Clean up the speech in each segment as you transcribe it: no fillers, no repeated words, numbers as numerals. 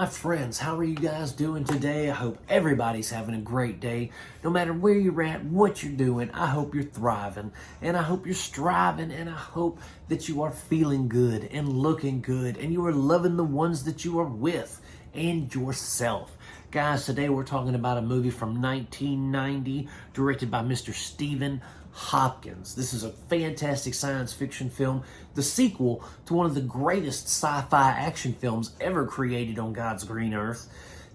my friends, how are you guys doing today? I hope everybody's having a great day. No matter where you're at, what you're doing, I hope you're thriving, and I hope you're striving, and I hope that you are feeling good and looking good, and you are loving the ones that you are with and yourself. Guys, today we're talking about a movie from 1990, directed by Mr. Stephen Hopkins. This is a fantastic science fiction film, the sequel to one of the greatest sci-fi action films ever created on God's green earth.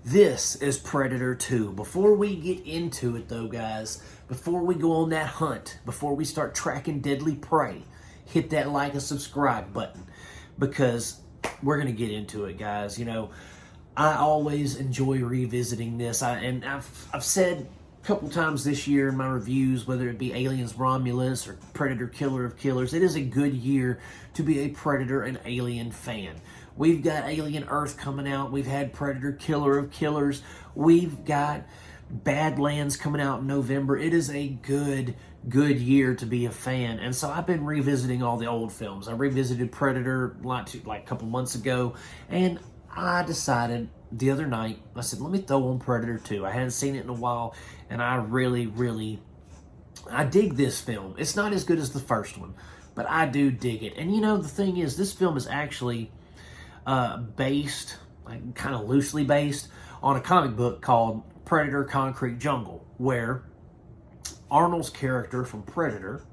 This is Predator 2. Before we get into it though, guys, before we go on that hunt, before we start tracking deadly prey, hit that like and subscribe button, because we're going to get into it, guys. You know, I always enjoy revisiting this. I've said a couple times this year in my reviews, whether it be Aliens Romulus or Predator Killer of Killers, it is a good year to be a Predator and Alien fan. We've got Alien Earth coming out. We've had Predator Killer of Killers. We've got Badlands coming out in November. It is a good year to be a fan. And so I've been revisiting all the old films. I revisited Predator like a couple months ago, and I decided the other night, I said, let me throw on Predator 2. I hadn't seen it in a while, and I dig this film. It's not as good as the first one, but I do dig it. And you know, the thing is, this film is actually based, like, kind of loosely based, on a comic book called Predator Concrete Jungle, where Arnold's character from Predator,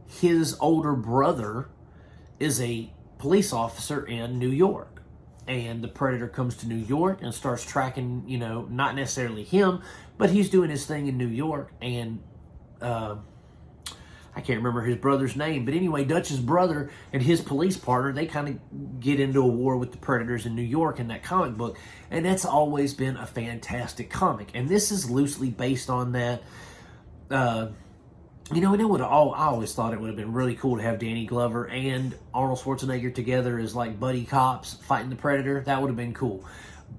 his older brother is a police officer in New York. And the Predator comes to New York and starts tracking, you know, not necessarily him, but he's doing his thing in New York. And I can't remember his brother's name. But anyway, Dutch's brother and his police partner, they kind of get into a war with the Predators in New York in that comic book. And that's always been a fantastic comic. And this is loosely based on that. You know, I always thought it would have been really cool to have Danny Glover and Arnold Schwarzenegger together as like buddy cops fighting the Predator. That would have been cool.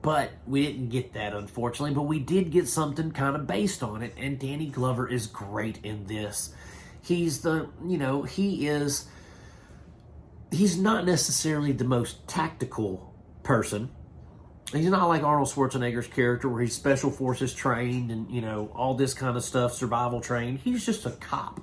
But we didn't get that, unfortunately. But we did get something kind of based on it. And Danny Glover is great in this. He's not necessarily the most tactical person. He's not like Arnold Schwarzenegger's character where he's special forces trained and, you know, all this kind of stuff, survival trained. He's just a cop.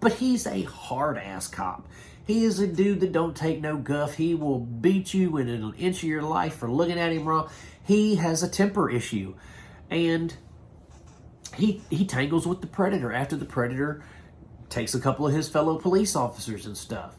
But he's a hard-ass cop. He is a dude that don't take no guff. He will beat you within an inch of your life for looking at him wrong. He has a temper issue. And he tangles with the Predator after the Predator takes a couple of his fellow police officers and stuff.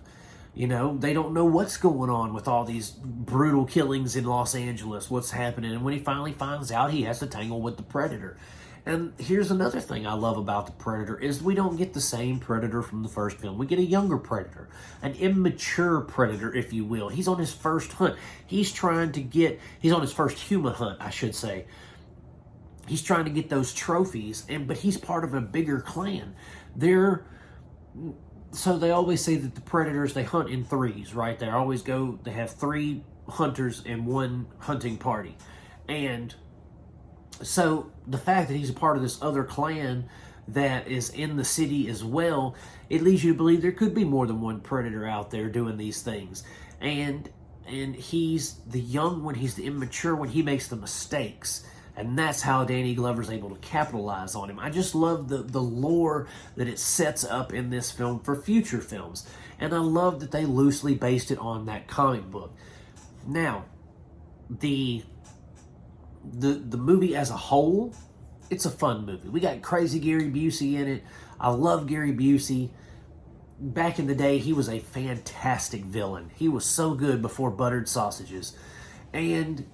You know, they don't know what's going on with all these brutal killings in Los Angeles, what's happening. And when he finally finds out, he has to tangle with the Predator. And here's another thing I love about the Predator is we don't get the same Predator from the first film. We get a younger Predator, an immature Predator, if you will. He's on his first hunt. He's on his first human hunt, I should say. He's trying to get those trophies, but he's part of a bigger clan. So they always say that the Predators, they hunt in threes, right? They have three hunters in one hunting party. And so the fact that he's a part of this other clan that is in the city as well, it leads you to believe there could be more than one Predator out there doing these things. And he's the young one, he's the immature one, he makes the mistakes. And that's how Danny Glover's able to capitalize on him. I just love the lore that it sets up in this film for future films. And I love that they loosely based it on that comic book. Now, the movie as a whole, it's a fun movie. We got crazy Gary Busey in it. I love Gary Busey. Back in the day, he was a fantastic villain. He was so good before Buttered Sausages. And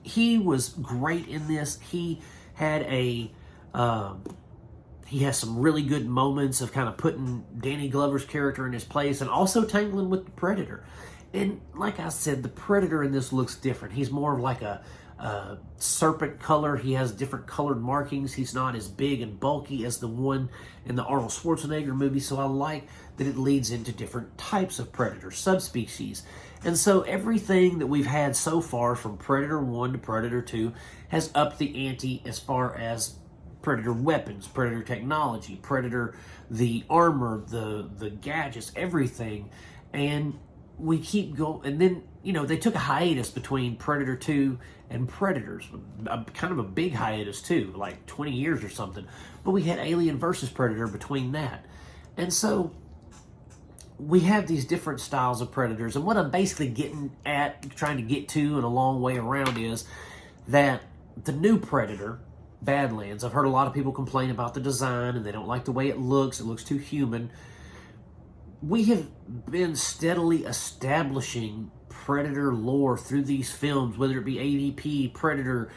he was great in this. He has some really good moments of kind of putting Danny Glover's character in his place and also tangling with the Predator. And like I said, the Predator in this looks different. He's more of like a serpent color. He has different colored markings. He's not as big and bulky as the one in the Arnold Schwarzenegger movie. So I like that it leads into different types of Predator, subspecies. And so everything that we've had so far from Predator 1 to Predator 2 has upped the ante as far as Predator weapons, Predator technology, Predator, the armor, the gadgets, everything. And we keep going, and then, they took a hiatus between Predator 2 and Predators, kind of a big hiatus too, like 20 years or something. But we had Alien versus Predator between that. And so we have these different styles of Predators. And what I'm basically trying to get to in a long way around is that the new Predator, Badlands, I've heard a lot of people complain about the design and they don't like the way it looks too human. We have been steadily establishing Predator lore through these films, whether it be AVP, Predator,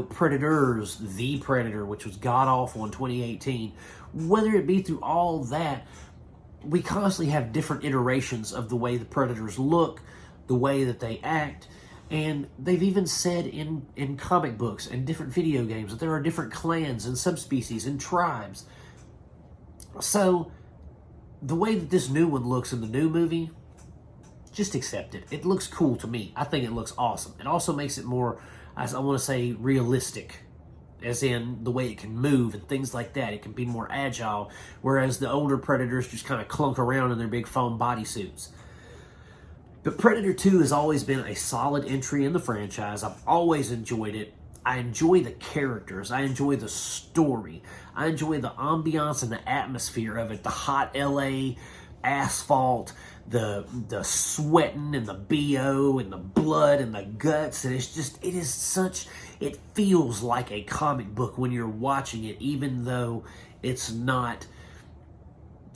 Predators, The Predator, which was god-awful in 2018. Whether it be through all that, we constantly have different iterations of the way the Predators look, the way that they act, and they've even said in comic books and different video games that there are different clans and subspecies and tribes. So the way that this new one looks in the new movie, just accept it. It looks cool to me. I think it looks awesome. It also makes it more, I want to say, realistic, as in the way it can move and things like that. It can be more agile, whereas the older Predators just kind of clunk around in their big foam bodysuits. But Predator 2 has always been a solid entry in the franchise. I've always enjoyed it. I enjoy the characters. I enjoy the story. I enjoy the ambiance and the atmosphere of it. The hot LA asphalt, the sweating and the BO and the blood and the guts. And it feels like a comic book when you're watching it, even though it's not,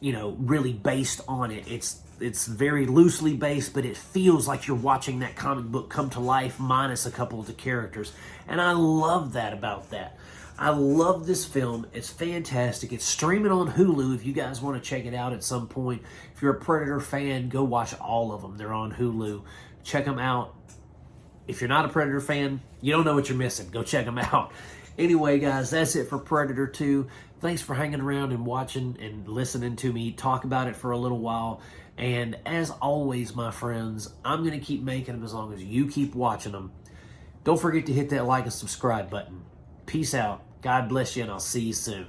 really based on it. It's very loosely based, but it feels like you're watching that comic book come to life minus a couple of the characters. And I love that about that. I love this film. It's fantastic. It's streaming on Hulu if you guys want to check it out at some point. If you're a Predator fan, go watch all of them. They're on Hulu. Check them out. If you're not a Predator fan, you don't know what you're missing. Go check them out. Anyway, guys, that's it for Predator 2. Thanks for hanging around and watching and listening to me talk about it for a little while. And as always, my friends, I'm going to keep making them as long as you keep watching them. Don't forget to hit that like and subscribe button. Peace out. God bless you, and I'll see you soon.